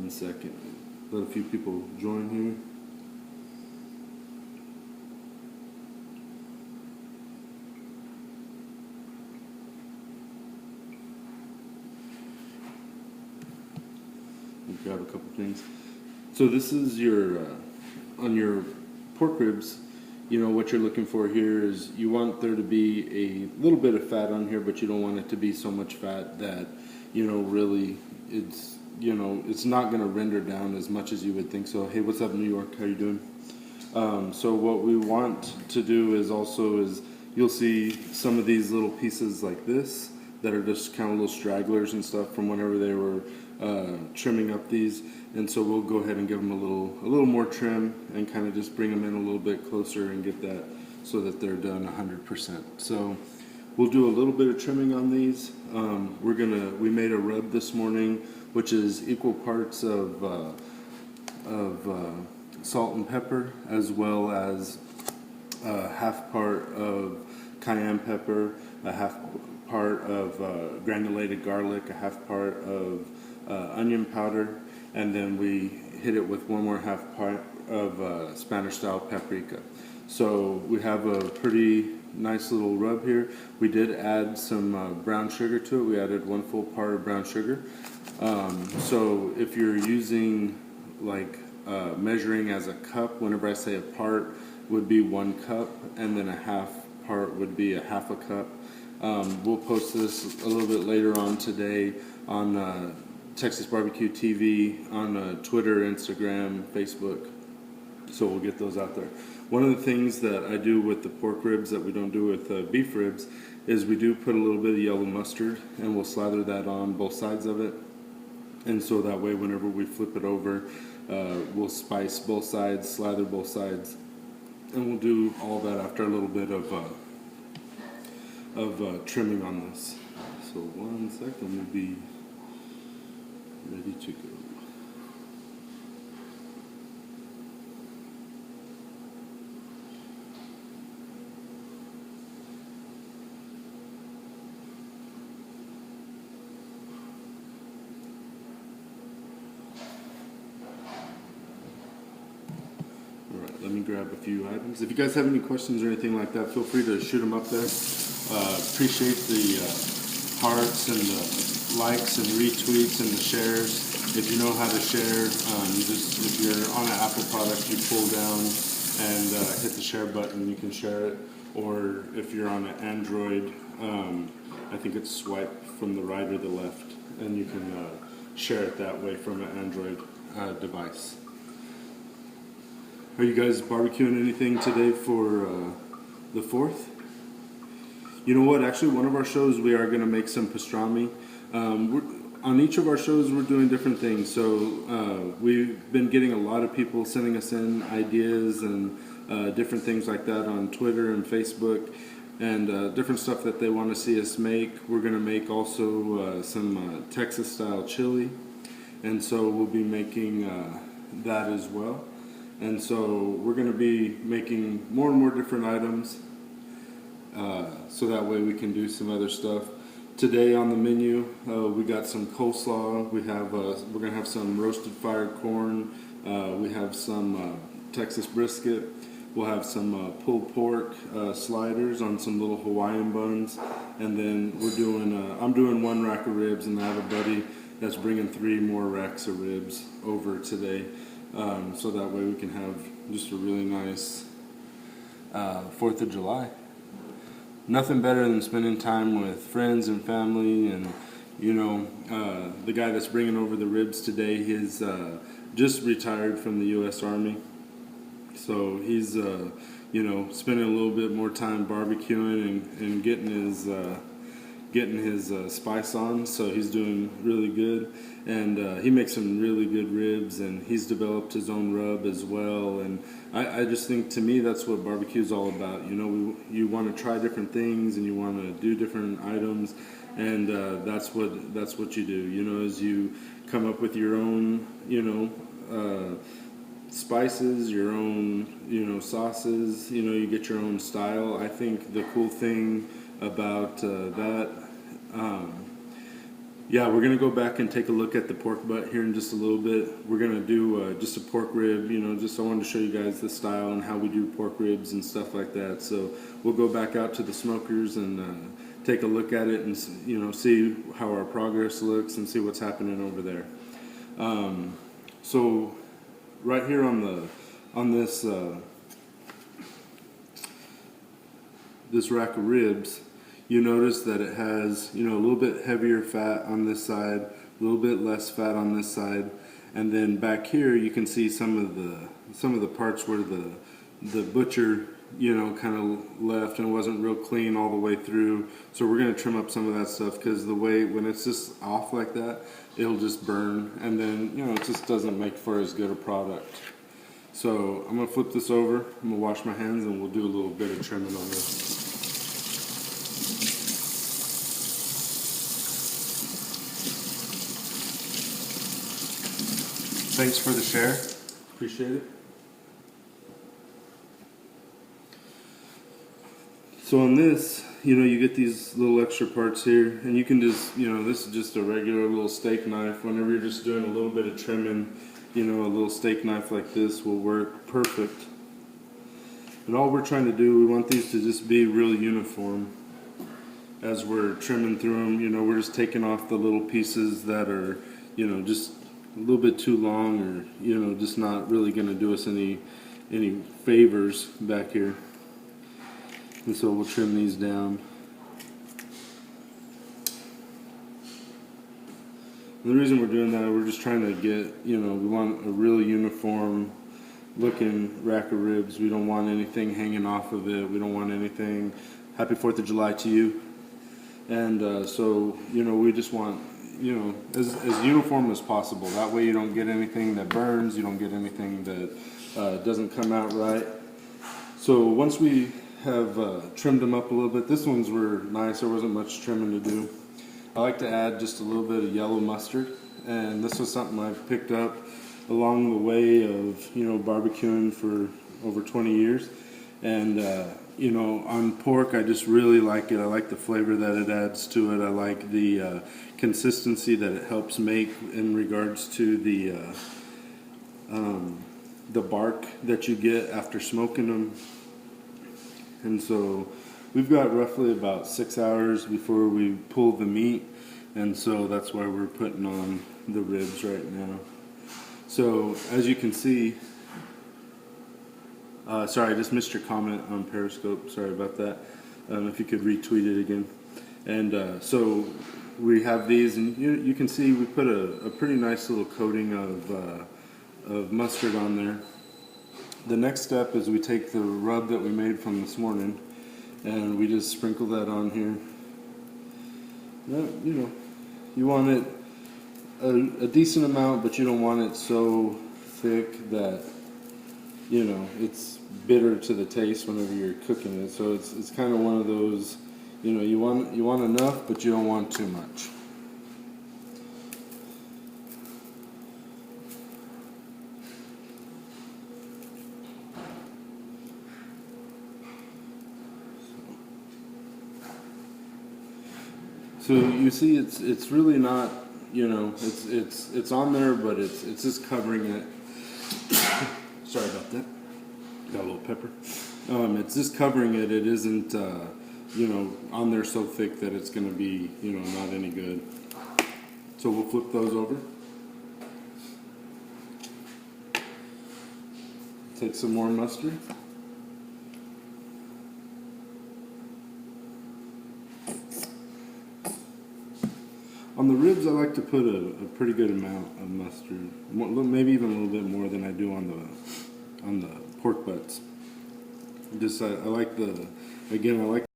1 second. Let a few people join here. We'll grab a couple things. So this is your, on your pork ribs, you know, what you're looking for here is you want there to be a little bit of fat on here, but you don't want it to be so much fat that, you know, really it's, you know, it's not going to render down as much as you would think. So, hey, what's up, New York? How you doing? So what we want to do is you'll see some of these little pieces like this that are just kind of little stragglers and stuff from whenever they were trimming up these, and so we'll go ahead and give them a little more trim and kind of just bring them in a little bit closer and get that so that they're done 100%. So we'll do a little bit of trimming on these. We made a rub this morning, which is equal parts of salt and pepper, as well as a half part of cayenne pepper, a half part of granulated garlic, a half part of onion powder, and then we hit it with one more half part of Spanish style paprika. So we have a pretty nice little rub here. We did add some brown sugar to it. We added 1 full part of brown sugar. So if you're using like measuring as a cup, whenever I say a part would be 1 cup, and then a half part would be a half a cup. We'll post this a little bit later on today on Texas BBQ-TV, on Twitter, Instagram, Facebook. So we'll get those out there. One of the things that I do with the pork ribs that we don't do with beef ribs is we do put a little bit of yellow mustard, and we'll slather that on both sides of it. And so that way, whenever we flip it over, we'll spice both sides, slather both sides, and we'll do all that after a little bit of trimming on this. So 1 second, we'll be ready to go. Alright, let me grab a few items. If you guys have any questions or anything like that, feel free to shoot them up there. Appreciate the hearts and the likes and retweets and the shares. If you know how to share, if you're on an Apple product, you pull down and hit the share button, you can share it. Or if you're on an Android, I think it's swipe from the right or the left, and you can share it that way from an Android device. Are you guys barbecuing anything today for the 4th? You know what? Actually, one of our shows we are going to make some pastrami. On each of our shows, we're doing different things. So we've been getting a lot of people sending us in ideas and different things like that on Twitter and Facebook, and different stuff that they want to see us make. We're going to make also some Texas-style chili, and so we'll be making that as well. And so we're going to be making more and more different items, so that way we can do some other stuff. Today on the menu, we got some coleslaw. We're going to have some roasted fired corn. We have some Texas brisket. We'll have some pulled pork sliders on some little Hawaiian buns, and then I'm doing 1 rack of ribs, and I have a buddy that's bringing 3 more racks of ribs over today. So that way we can have just a really nice 4th of July. Nothing better than spending time with friends and family, and you know, the guy that's bringing over the ribs today, he's just retired from the U.S. Army, so he's you know, spending a little bit more time barbecuing and getting his spice on, so he's doing really good. And he makes some really good ribs, and he's developed his own rub as well. And I just think, to me, that's what barbecue is all about. You know, you want to try different things, and you want to do different items, and that's what you do. You know, as you come up with your own, you know, spices, your own, you know, sauces. You know, you get your own style. I think the cool thing about that. Yeah, we're gonna go back and take a look at the pork butt here in just a little bit. We're gonna do just a pork rib, just I wanted to show you guys the style and how we do pork ribs and stuff like that. So we'll go back out to the smokers and take a look at it and see how our progress looks and see what's happening over there. So right here on this this rack of ribs, you notice that it has a little bit heavier fat on this side, a little bit less fat on this side, and then back here you can see some of the parts where the butcher kind of left and wasn't real clean all the way through. So we're going to trim up some of that stuff, because the way when it's just off like that, it'll just burn, and then it just doesn't make for as good a product. So I'm going to flip this over, I'm going to wash my hands, and we'll do a little bit of trimming on this. Thanks for the share. Appreciate it. So on this, you get these little extra parts here, and you can just, this is just a regular little steak knife. Whenever you're just doing a little bit of trimming, a little steak knife like this will work perfect. And all we're trying to do, we want these to just be really uniform as we're trimming through them. We're just taking off the little pieces that are, just a little bit too long, or just not really going to do us any favors back here. And so we'll trim these down. And the reason we're doing that, we're just trying to get, we want a really uniform looking rack of ribs. We don't want anything hanging off of it. We don't want anything. Happy 4th of July to you. And so we just want as uniform as possible. That way you don't get anything that burns, you don't get anything that doesn't come out right. So once we have trimmed them up a little bit, this ones were nice, there wasn't much trimming to do. I like to add just a little bit of yellow mustard, and this was something I've picked up along the way of barbecuing for over 20 years. And on pork, I just really like it. I like the flavor that it adds to it. I like the consistency that it helps make in regards to the bark that you get after smoking them. And so we've got roughly about 6 hours before we pull the meat, and so that's why we're putting on the ribs right now. So as you can see, sorry, I just missed your comment on Periscope. Sorry about that. If you could retweet it again. And so we have these, and you can see we put a pretty nice little coating of mustard on there. The next step is we take the rub that we made from this morning, and we just sprinkle that on here. You want it a decent amount, but you don't want it so thick that it's bitter to the taste whenever you're cooking it. So it's kind of one of those, you want enough, but you don't want too much. So you see, it's really not, it's on there, but it's just covering it. Sorry about that. Got a little pepper. It's just covering it. It isn't, on there so thick that it's going to be, not any good. So we'll flip those over. Take some more mustard. On the ribs, I like to put a pretty good amount of mustard, maybe even a little bit more than I do on the pork butts. I like